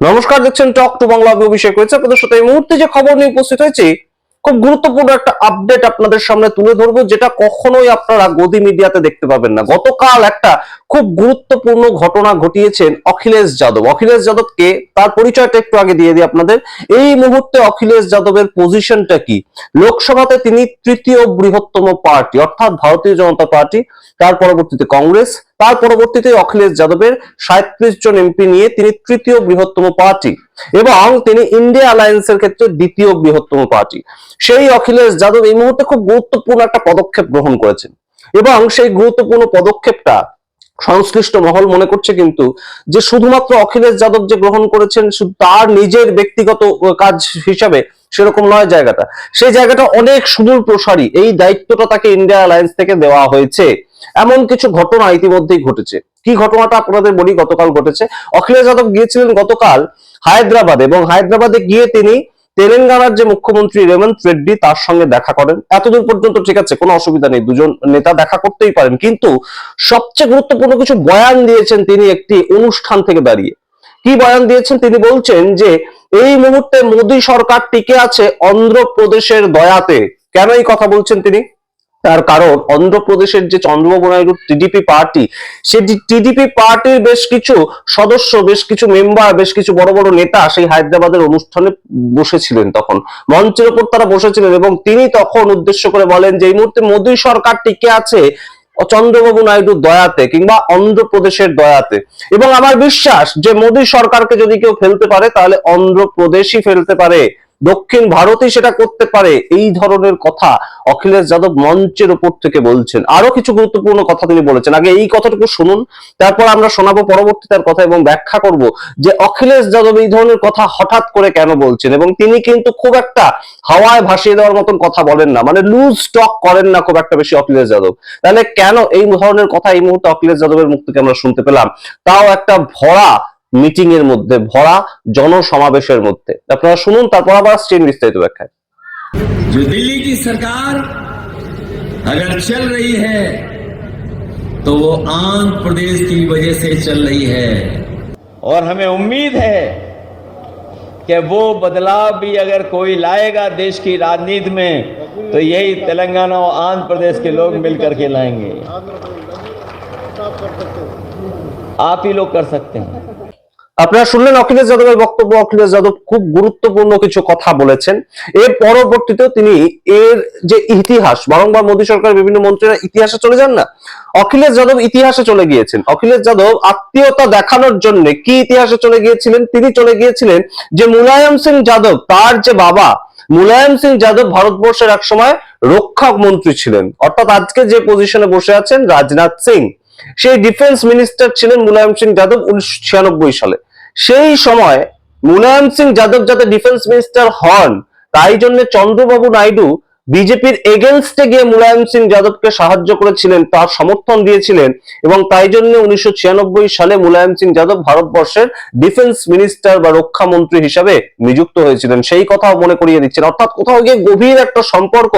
নমস্কার, দেখছেন talk to Bangla. আমি অভিষেক রয়েছে আপনাদের সাথে। এই মুহূর্তে যে খবর নিয়ে উপস্থিত হয়েছি, খুব গুরুত্বপূর্ণ একটা আপডেট আপনাদের সামনে তুলে ধরবো, যেটা কখনোই আপনারা গদি মিডিয়াতে দেখতে পাবেন না। গতকাল একটা খুব গুরুত্বপূর্ণ ঘটনা ঘটিয়েছেন অখিলেশ যাদব। অখিলেশ যাদবকে তার পরিচয়টা একটু আগে দিয়ে দিই আপনাদের। এই মুহূর্তে অখিলেশ যাদবের পজিশনটা কি? লোকসভাতে তিনি তৃতীয় বৃহত্তম পার্টি, অর্থাৎ ভারতীয় জনতা পার্টি, তার পরবর্তীতে কংগ্রেস, তার পরবর্তীতে অখিলেশ যাদবের 37 জন এমপি নিয়ে তিনি তৃতীয় বৃহত্তম পার্টি, এবং তিনি ইন্ডিয়া অ্যালায়েন্সের ক্ষেত্রে দ্বিতীয় বৃহত্তম পার্টি। সেই অখিলেশ যাদব এই মুহূর্তে খুব গুরুত্বপূর্ণ একটা পদক্ষেপ গ্রহণ করেছেন, এবং সেই গুরুত্বপূর্ণ পদক্ষেপটা সংশ্লিষ্ট মহল মনে করছে কিন্তু যে শুধুমাত্র অখিলেশ যাদব যে গ্রহণ করেছেন শুধু তার নিজের ব্যক্তিগত কাজ হিসাবে সেরকম নয় জায়গাটা। সেই জায়গাটা অনেক সুদূর প্রসারী। এই দায়িত্বটা তাকে ইন্ডিয়া অ্যালায়েন্স থেকে দেওয়া হয়েছে। এমন কিছু ঘটনা ইতিমধ্যেই ঘটেছে। কি ঘটনাটা আপনাদের বলি। গতকাল ঘটেছে, অখিলেশ যাদব গিয়েছিলেন গতকাল হায়দ্রাবাদ, এবং হায়দ্রাবাদে গিয়ে তিনি তেলেঙ্গানার যে মুখ্যমন্ত্রী রেবন্ত রেড্ডি তার সঙ্গে দেখা করেন। এতদূর পর্যন্ত ঠিক আছে, কোনো অসুবিধা নেই, দুজন নেতা দেখা করতেই পারেন। কিন্তু সবচেয়ে গুরুত্বপূর্ণ কিছু বয়ান দিয়েছেন তিনি একটি অনুষ্ঠান থেকে দাঁড়িয়ে। কি বয়ান দিয়েছেন? তিনি বলছেন যে এই মুহূর্তে মোদী সরকার টিকে আছে অন্ধ্রপ্রদেশের দয়াতে। কেন এই কথা বলছেন তিনি? তার কারণ অন্ধ্রপ্রদেশের যে চন্দ্রবাবু নাইডু টিডিপি পার্টি, সেই টিডিপি পার্টির বেশ কিছু সদস্য, বেশ কিছু মেম্বার, বেশ কিছু বড় বড় নেতা সেই হায়দ্রাবাদের অনুষ্ঠানে বসেছিলেন। তখন মঞ্চের উপর তারা বসেছিলেন, এবং তিনি তখন উদ্দেশ্য করে বলেন যে এই মুহূর্তে মোদী সরকার টিকে আছে চন্দ্রবাবু নাইডুর দয়াতে, কিংবা অন্ধ্রপ্রদেশের দয়াতে। এবং আমার বিশ্বাস যে মোদী সরকারকে যদি কেউ ফেলতে পারে তাহলে অন্ধ্রপ্রদেশই ফেলতে পারে, দক্ষিণ ভারতই সেটা করতে পারে। এই ধরনের কথা অখিলেশ যাদব মঞ্চের উপর থেকে বলছেন। আরো কিছু গুরুত্বপূর্ণ কথা তিনি বলেছেন। আগে এই কথাটুকু শুনুন, তারপর আমরা শোনাবো পরবর্তী তার কথা, এবং ব্যাখ্যা করব যে অখিলেশ যাদব এই ধরনের কথা হঠাৎ করে কেন বলছেন। এবং তিনি কিন্তু খুব একটা হাওয়ায় ভাসিয়ে দেওয়ার মতন কথা বলেন না, মানে লুজ স্টক করেন না খুব একটা বেশি অখিলেশ যাদব। তাহলে কেন এই ধরনের কথা এই মুহূর্তে অখিলেশ যাদবের মুখ থেকে আমরা শুনতে পেলাম, তাও একটা ভরা মিটিং এর মধ্যে, ভরা জনসমাবেশের মধ্যে? আপনারা শুনুন, তারপর আবার আসছেন বিস্তারিত ব্যাখ্যায়। जो दिल्ली की सरकार अगर चल रही है तो वो आंध्र प्रदेश की वजह से चल रही है, और हमें उम्मीद है कि वो बदलाव भी अगर कोई लाएगा देश की राजनीति में तो यही तेलंगाना और आंध्र प्रदेश के लोग मिलकर के लाएंगे। आप ही लोग कर सकते हैं। আপনারা শুনলেন অখিলেশ যাদবের বক্তব্য। অখিলেশ যাদব খুব গুরুত্বপূর্ণ কিছু কথা বলেছেন। এর পরবর্তীতেও তিনি এর যে ইতিহাস, বারংবার মোদী সরকারের বিভিন্ন মন্ত্রীরা ইতিহাসে চলে যান না, অখিলেশ যাদব ইতিহাসে চলে গিয়েছেন। অখিলেশ যাদব আত্মীয়তা দেখানোর জন্য কি ইতিহাসে চলে গিয়েছিলেন? তিনি চলে গিয়েছিলেন যে মুলায়ম সিং যাদব, তার যে বাবা মুলায়ম সিং যাদব ভারতবর্ষের এক সময় রক্ষা মন্ত্রী ছিলেন, অর্থাৎ আজকে যে পজিশনে বসে আছেন রাজনাথ সিং, সেই ডিফেন্স মিনিস্টার ছিলেন মুলায়ম সিং যাদব 1996 সালে। সেই সময় মুলায়ম সিং যাদব যাতে ডিফেন্স মিনিস্টার হন, তাই জন্য চন্দ্রবাবু নাইডু বিজেপির এগেনস্টে গিয়ে মুলায়ম সিং যাদবকে সাহায্য করেছিলেন, তার সমর্থন দিয়েছিলেন, এবং তাই জন্য 1996 সালে মুলায়ম সিং যাদব ভারতবর্ষের ডিফেন্স মিনিস্টার বা রক্ষা মন্ত্রী হিসাবে নিযুক্ত হয়েছিলেন। সেই কথাও মনে করিয়ে দিচ্ছেন। অর্থাৎ কোথাও গিয়ে গভীর একটা সম্পর্ক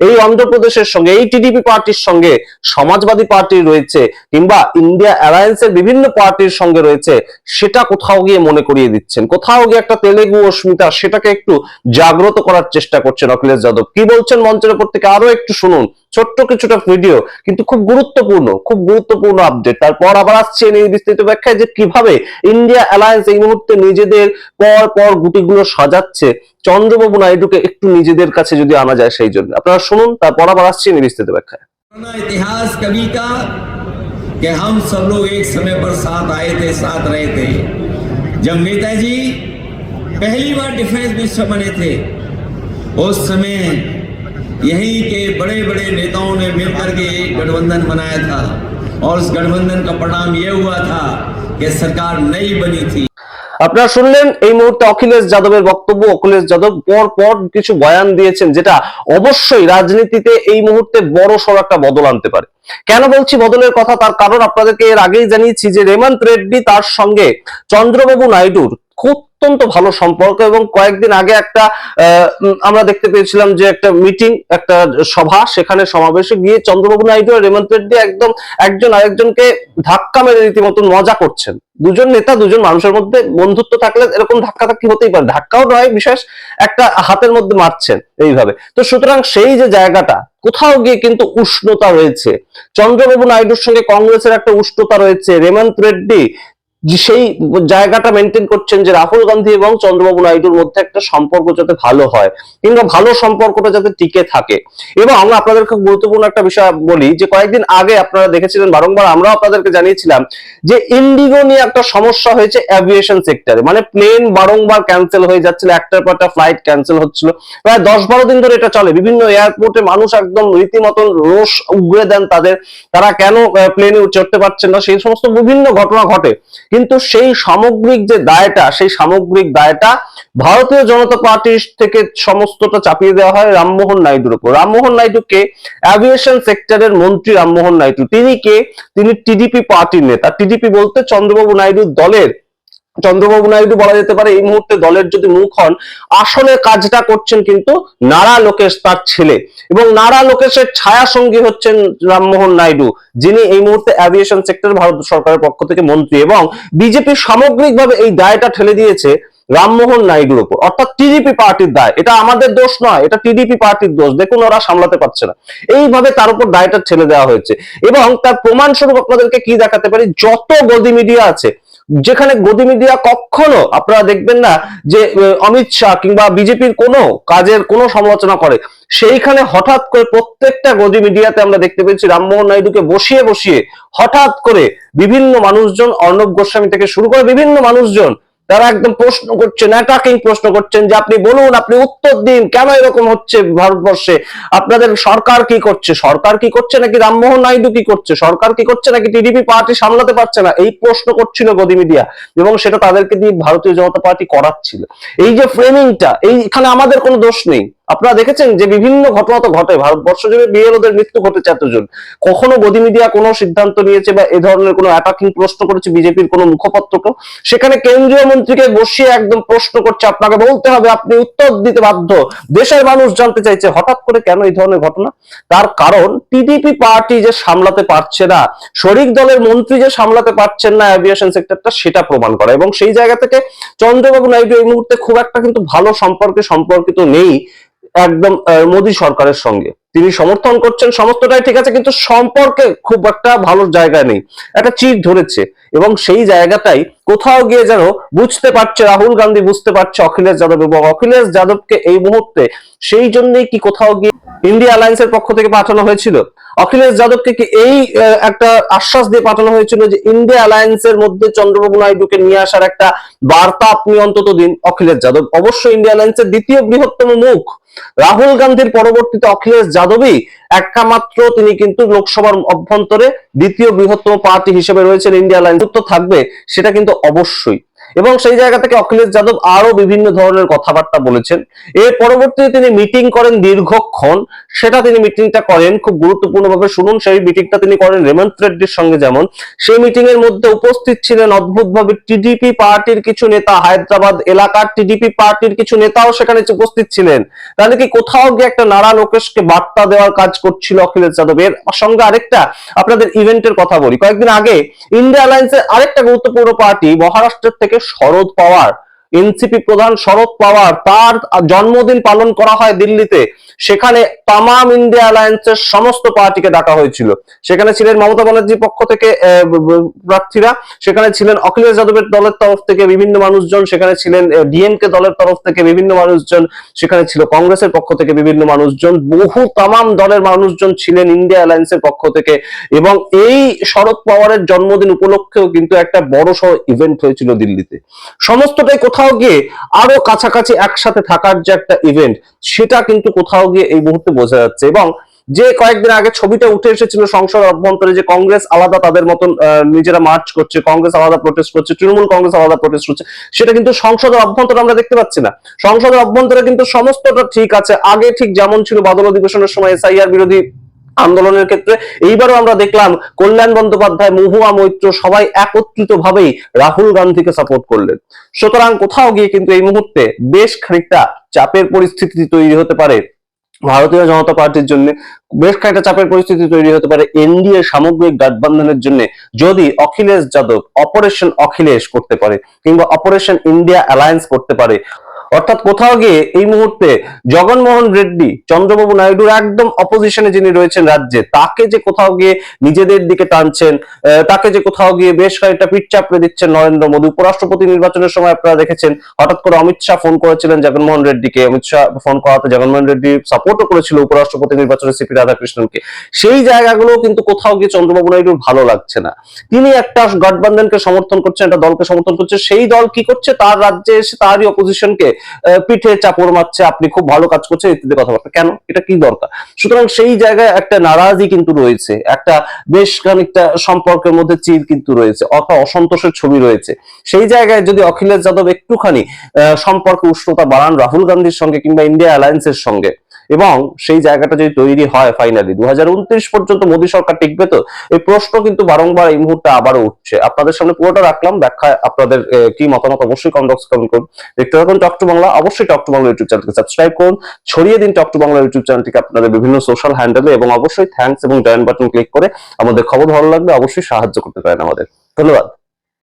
এই অন্ধ্রপ্রদেশের সঙ্গে, এই টিডিপি পার্টির সঙ্গে সমাজবাদী পার্টির রয়েছে, কিংবা ইন্ডিয়া অ্যালায়েন্সের বিভিন্ন পার্টির সঙ্গে রয়েছে, সেটা কোথাও গিয়ে মনে করিয়ে দিচ্ছেন। কোথাও গিয়ে একটা তেলেগু অস্মিতা, সেটাকে একটু জাগ্রত করার চেষ্টা করছেন অখিলেশ যাদব। কি বলছেন মঞ্চের উপর থেকে আরো একটু শুনুন। ছোট্ট কিছুটা ভিডিও, কিন্তু খুব গুরুত্বপূর্ণ আপডেট। তারপর আবার আসছে এই বিস্তারিত ব্যাখ্যায় যে কিভাবে ইন্ডিয়া অ্যালায়েন্স এই মুহূর্তে নিজেদের পর পর গুটিগুলো সাজাচ্ছে চন্দ্রবাবু নাইডুকে একটু নিজেদের কাছে যদি আনা যায় সেই জন্য। আপনারা শুনুন, তারপর আবার আসছে এই বিস্তারিত ব্যাখ্যায়। इतिहास कभी का कि हम सब लोग एक समय पर साथ आए थे, साथ रहे थे। जब नेताजी पहली बार डिफेंस मिनिस्टर बने थे, उस समय यहीं के बड़े बड़े नेताओं ने मिलकर के एक गठबंधन बनाया था, और उस गठबंधन का परिणाम यह हुआ था कि सरकार नई बनी थी। আপনারা শুনলেন এই মুহূর্তে অখিলেশ যাদবের বক্তব্য। অখিলেশ যাদব পর পর কিছু বয়ান দিয়েছেন, যেটা অবশ্যই রাজনীতিতে এই মুহূর্তে বড় সড় একটা বদল আনতে পারে। কেন বলছি বদলের কথা? তার কারণ আপনাদেরকে এর আগেই জানিয়েছি যে রেবন্ত রেড্ডি তার সঙ্গে চন্দ্রবাবু নাইডুর খুব অত্যন্ত ভালো সম্পর্ক। এবং কয়েকদিন আগে একটা আমরা দেখতে পেয়েছিলাম যে একটা মিটিং, একটা সভা, সেখানে সমাবেশে গিয়ে চন্দ্রবাবু নাইডু আর রেমন্ত রেড্ডি একদম একজন আরেকজনকে ধাক্কা মেরে রীতিমতো মজা করছেন। দুজন নেতা, দুজন মানুষের মধ্যে বন্ধুত্ব থাকলে এরকম ধাক্কাধাক্কি হতেই পারে, ধাক্কাও নয় বিশেষ, একটা হাতের মধ্যে মারছেন এইভাবে। তো সুতরাং সেই যে জায়গাটা, কোথাও গিয়ে কিন্তু উষ্ণতা রয়েছে, চন্দ্রবাবু নাইডুর সঙ্গে কংগ্রেসের একটা উষ্ণতা রয়েছে। রেমন্ত রেড্ডি সেই জায়গাটা মেনটেন করছেন যে রাহুল গান্ধী এবং চন্দ্রবাবু নাইডুর মধ্যে একটা সম্পর্ক যাতে ভালো হয়, কিংবা ভালো সম্পর্কটা যাতে টিকে থাকে। এবং আমরা আপনাদের খুব গুরুত্বপূর্ণ একটা বিষয় বলি যে কয়েকদিন আগে আপনারা দেখেছিলেন, বারংবার আমরাও আপনাদেরকে জানিয়েছিলাম যে ইন্ডিগো নিয়ে একটা সমস্যা হয়েছে এভিয়েশন সেক্টরে, মানে প্লেন বারংবার ক্যান্সেল হয়ে যাচ্ছিল, একটার পর একটা ফ্লাইট ক্যান্সেল হচ্ছিল, প্রায় 10-12 দিন ধরে এটা চলে। বিভিন্ন এয়ারপোর্টে মানুষ একদম রীতিমতন রোষ উগরে দেন তাদের, তারা কেন প্লেনে চড়তে পারছেন না, সেই সমস্ত বিভিন্ন ঘটনা ঘটে। কিন্তু সেই সামগ্রিক যে দায়টা, সেই সামগ্রিক দায়টা ভারতীয় জনতা পার্টির থেকে সমস্তটা চাপিয়ে দেওয়া হয় রামমোহন নাইডুর উপর। রামমোহন নাইডুকে, অ্যাভিয়েশন সেক্টরের মন্ত্রী রামমোহন নাইডু, তিনি কে? তিনি টিডিপি পার্টির নেতা। টিডিপি বলতে চন্দ্রবাবু নাইডুর দলের, চন্দ্রবাবু নাইডু বলা যেতে পারে এই মুহূর্তে দলের যদি মুখ হন, আসলে কাজটা করছেন কিন্তু নারা লোকেশ, তার ছেলে। এবং নারা লোকেশের ছায়া সঙ্গী হচ্ছেন রামমোহন নাইডু, যিনি এই মুহূর্তে অ্যাভিয়েশন সেক্টর ভারত সরকারের পক্ষ থেকে মন্ত্রী। এবং বিজেপি সামগ্রিকভাবে এই দায়টা ঠেলে দিয়েছে রামমোহন নাইডুর উপর, অর্থাৎ টিডিপি পার্টির দায়। এটা আমাদের দোষ নয়, এটা টিডিপি পার্টির দোষ। দেখুন ওরা সামলাতে পারছে না, এইভাবে তার উপর দায়টা ঠেলে দেওয়া হয়েছে। এবং তার প্রমাণ স্বরূপ আপনাদেরকে কি দেখাতে পারি, যত গদি মিডিয়া আছে, যেখানে গদি মিডিয়া কখনো আপনারা দেখবেন না যে অমিত শাহ কিংবা বিজেপির কোনো কাজের কোনো সমালোচনা করে, সেইখানে হঠাৎ করে প্রত্যেকটা গদি মিডিয়াতে আমরা দেখতে পেয়েছি রামমোহন নাইডুকে বসিয়ে বসিয়ে হঠাৎ করে বিভিন্ন মানুষজন, অর্ণব গোস্বামী থেকে শুরু করে বিভিন্ন মানুষজন, তারা একদম প্রশ্ন করছেন, অ্যাটাকিং প্রশ্ন করছেন যে আপনি বলুন, আপনি উত্তর দিন, কেন এরকম হচ্ছে ভারতবর্ষে, আপনাদের সরকার কি করছে, সরকার কি করছে নাকি রামমোহন নাইডু কি করছে, সরকার কি করছে নাকি টিডিপি পার্টি সামলাতে পারছে না, এই প্রশ্ন করছিল গদি মিডিয়া। এবং সেটা তাদেরকে দিয়ে ভারতীয় জনতা পার্টি করাচ্ছিল। এই যে ফ্রেমিংটা, এইখানে আমাদের কোনো দোষ নেই। আপনারা দেখেছেন যে বিভিন্ন ঘটনা তো ঘটে, ভারতবর্ষ জুড়ে বিএলওদের মৃত্যু ঘটেছে এতজন, কখনো গদি মিডিয়া কোনো সিদ্ধান্ত নিয়েছে বা এ ধরনের কোনো অ্যাটাকিং প্রশ্ন করেছে বিজেপির কোনো মুখপাত্রকে? সেখানে কেন্দ্রীয় মন্ত্রীকে বসিয়ে একদম প্রশ্ন করছে, আপনাকে বলতে হবে, আপনি উত্তর দিতে বাধ্য, দেশের মানুষ জানতে চাইছে। হঠাৎ করে কেন এই ধরনের ঘটনা? তার কারণ টিডিপি পার্টি যে সামলাতে পারছে না, শরিক দলের মন্ত্রী যে সামলাতে পারছেন না এভিয়েশন সেক্টরটা, সেটা প্রমাণ করা। এবং সেই জায়গা থেকে চন্দ্রবাবু নাইডু এই মুহূর্তে খুব একটা কিন্তু ভালো সম্পর্কিত নেই একদম মোদী সরকারের সঙ্গে। তিনি সমর্থন করছেন, সমস্তটাই ঠিক আছে, কিন্তু সম্পর্কে খুব একটা ভালো জায়গা নেই, একটা চির ধরেছে। এবং সেই জায়গাটাই কোথাও গিয়ে যেন বুঝতে পারছে রাহুল গান্ধী, বুঝতে পারছে অখিলেশ যাদব, এবং অখিলেশ যাদবকে এই মুহূর্তে সেই জন্যই কি কোথাও গিয়ে ইন্ডিয়া অ্যালায়েন্সের পক্ষ থেকে পাঠানো হয়েছিল। অখিলেশ যাদবকে কি এই একটা আশ্বাস দিয়ে পাঠানো হয়েছিল যে ইন্ডিয়া অ্যালায়েন্সের মধ্যে চন্দ্রবাবু নাইডুকে নিয়ে আসার একটা বার্তা আপনি অন্তত দিন। অখিলেশ যাদব অবশ্যই ইন্ডিয়া অ্যালায়েন্সের দ্বিতীয় বৃহত্তম মুখ, রাহুল গান্ধীর পরবর্তীতে অখিলেশ যাদবই একমাত্র, তিনি কিন্তু লোকসভার অভ্যন্তরে দ্বিতীয় বৃহত্তম পার্টি হিসেবে রয়েছেন। ইন্ডিয়া অ্যালায়েন্স তো থাকবে, সেটা কিন্তু অবশ্যই। এবং সেই জায়গা থেকে অখিলেশ যাদব আরো বিভিন্ন ধরনের কথাবার্তা বলেছেন। এর পরবর্তীতে তিনি মিটিং করেন দীর্ঘক্ষণ, সেটা তিনি মিটিংটা করেন খুব গুরুত্বপূর্ণভাবে। শুনুন, সেই মিটিংটা তিনি করেন রেমন্ত রেড্ডির সঙ্গে। যেমন সেই মিটিং এর মধ্যে উপস্থিত ছিলেন অদ্ভুতভাবে টিডিপি পার্টির কিছু নেতা, হায়দ্রাবাদ এলাকার টিডিপি পার্টির কিছু নেতাও সেখানে উপস্থিত ছিলেন। তাহলে কি কোথাও গিয়ে একটা নারা লোকেশকে বার্তা দেওয়ার কাজ করছিল অখিলেশ যাদব। এর সঙ্গে আরেকটা আপনাদের ইভেন্টের কথা বলি। কয়েকদিন আগে ইন্ডিয়া অ্যালায়েন্সের আরেকটা গুরুত্বপূর্ণ পার্টি মহারাষ্ট্রের থেকে শরদ পাওয়ার, এনসিপি প্রধান শরদ পাওয়ার, তার জন্মদিন পালন করা হয় দিল্লিতে। সেখানে তামাম ইন্ডিয়া অ্যালায়েন্সের সমস্ত পার্টিকে ডাকা হয়েছিল। সেখানে ছিলেন মমতা ব্যানার্জির পক্ষ থেকে প্রার্থীরা, সেখানে ছিলেন অখিলেশ যাদবের দলের তরফ থেকে বিভিন্ন মানুষজন, সেখানে ছিলেন ডিএমকে দলের তরফ থেকে বিভিন্ন মানুষজন, সেখানে ছিল কংগ্রেসের পক্ষ থেকে বিভিন্ন মানুষজন, বহু তামাম দলের মানুষজন ছিলেন ইন্ডিয়া অ্যালায়েন্সের পক্ষ থেকে। এবং এই শরদ পাওয়ারের জন্মদিন উপলক্ষেও কিন্তু একটা বড় সড় ইভেন্ট হয়েছিল দিল্লিতে। সমস্তটাই কোথাও গিয়ে আরো কাছাকাছি একসাথে থাকার যে একটা ইভেন্ট, সেটা কিন্তু কোথাও গিয়ে এই মুহূর্তে বোঝা যাচ্ছে। এবং যে কয়েকদিন আগে ছবিটা উঠে এসেছিল সংসদ অভ্যন্তরে, যে কংগ্রেস আলাদা তাদের মতন নিজেরা মার্চ করছে, কংগ্রেস আলাদা প্রোটেস্ট করছে, তৃণমূল কংগ্রেস আলাদা প্রোটেস্ট করছে, সেটা কিন্তু সংসদের অভ্যন্তরে আমরা দেখতে পাচ্ছি না। সংসদের অভ্যন্তরে কিন্তু সমস্তটা ঠিক আছে, আগে ঠিক যেমন ছিল বাদল অধিবেশনের সময় এসআইআর বিরোধী আন্দোলনের ক্ষেত্রে এইবারও আমরা দেখলাম কল্যাণ বন্দ্যোপাধ্যায়, মহুয়া মৈত্র সবাই একত্রিত ভাবেই রাহুল গান্ধীকে সাপোর্ট করলেন। সুতরাং কোথাও গিয়ে কিন্তু এই মুহূর্তে বেশ খানিকটা চাপের পরিস্থিতি তৈরি হতে পারে ভারতীয় জনতা পার্টির জন্য, বেশ কয়েকটা চাপের পরিস্থিতি তৈরি হতে পারে এনডিএ সামগ্রিক গঠবন্ধনের জন্য, যদি অখিলেশ যাদব অপারেশন অখিলেশ করতে পারে কিংবা অপারেশন ইন্ডিয়া অ্যালায়েন্স করতে পারে। অর্থাৎ কোথাও গিয়ে এই মুহূর্তে জগনমোহন রেড্ডি, চন্দ্রবাবু নাইডুর একদম অপোজিশনে যিনি রয়েছেন রাজ্যে, তাকে যে কোথাও গিয়ে নিজেদের দিকে টানছেন, তাকে যে কোথাও গিয়ে বেশ কয়েকটা পিঠ চাপড়ে দিচ্ছেন নরেন্দ্র মোদী। উপরাষ্ট্রপতি নির্বাচনের সময় আপনারা দেখেছেন হঠাৎ করে অমিত শাহ ফোন করেছিলেন জগনমোহন রেড্ডিকে, অমিত শাহ ফোন করাতে জগনমোহন রেড্ডি সাপোর্টও করেছিল উপরাষ্ট্রপতি নির্বাচনে সিপি রাধাকৃষ্ণনকে। সেই জায়গাগুলো কিন্তু কোথাও গিয়ে চন্দ্রবাবু নাইডুর ভালো লাগছে না। তিনি একটা গঠবন্ধনকে সমর্থন করছেন, একটা দলকে সমর্থন করছে, সেই দল কি করছে, তার রাজ্যে এসে তারই অপোজিশনকে পিঠে চাপড় মারছে, আপনি খুব ভালো কাজ করছেন ইত্যাদি কথাবার্তা। কেন? এটা কি দরকার? সুতরাং সেই জায়গায় একটা নারাজি কিন্তু রয়েছে, একটা বেশ খানিকটা সম্পর্কের মধ্যে চির কিন্তু রয়েছে, অসন্তোষের ছবি রয়েছে। সেই জায়গায় যদি অখিলেশ যাদব একটুখানি সম্পর্কে উষ্ণতা বাড়ান রাহুল গান্ধীর সঙ্গে কিংবা ইন্ডিয়া অ্যালায়েন্সের সঙ্গে, এবং সেই জায়গাটা যদি তৈরি হয় ফাইনালি 2029 পর্যন্ত মোদী সরকার টিকবে তো? এই প্রশ্ন কিন্তু বারংবার এই মুহূর্তে আবারও উঠছে। আপনাদের সামনে পুরোটা রাখলাম, ব্যাখ্যায় আপনাদের কি মতামত অবশ্যই কমেন্ট বক্সে কমেন্ট করুন। দেখতে থাকুন টক টু বাংলা, অবশ্যই টক টু বাংলা ইউটিউব চ্যানেলকে সাবস্ক্রাইব করুন, ছড়িয়ে দিন টক টু বাংলা ইউটিউব চ্যানেলটিকে আপনাদের বিভিন্ন সোশ্যাল হ্যান্ডেলে, এবং অবশ্যই থ্যাঙ্কস এবং জয়েন বাটন ক্লিক করে আমাদের খবর ভালো লাগবে অবশ্যই সাহায্য করতে পারেন আমাদের। ধন্যবাদ।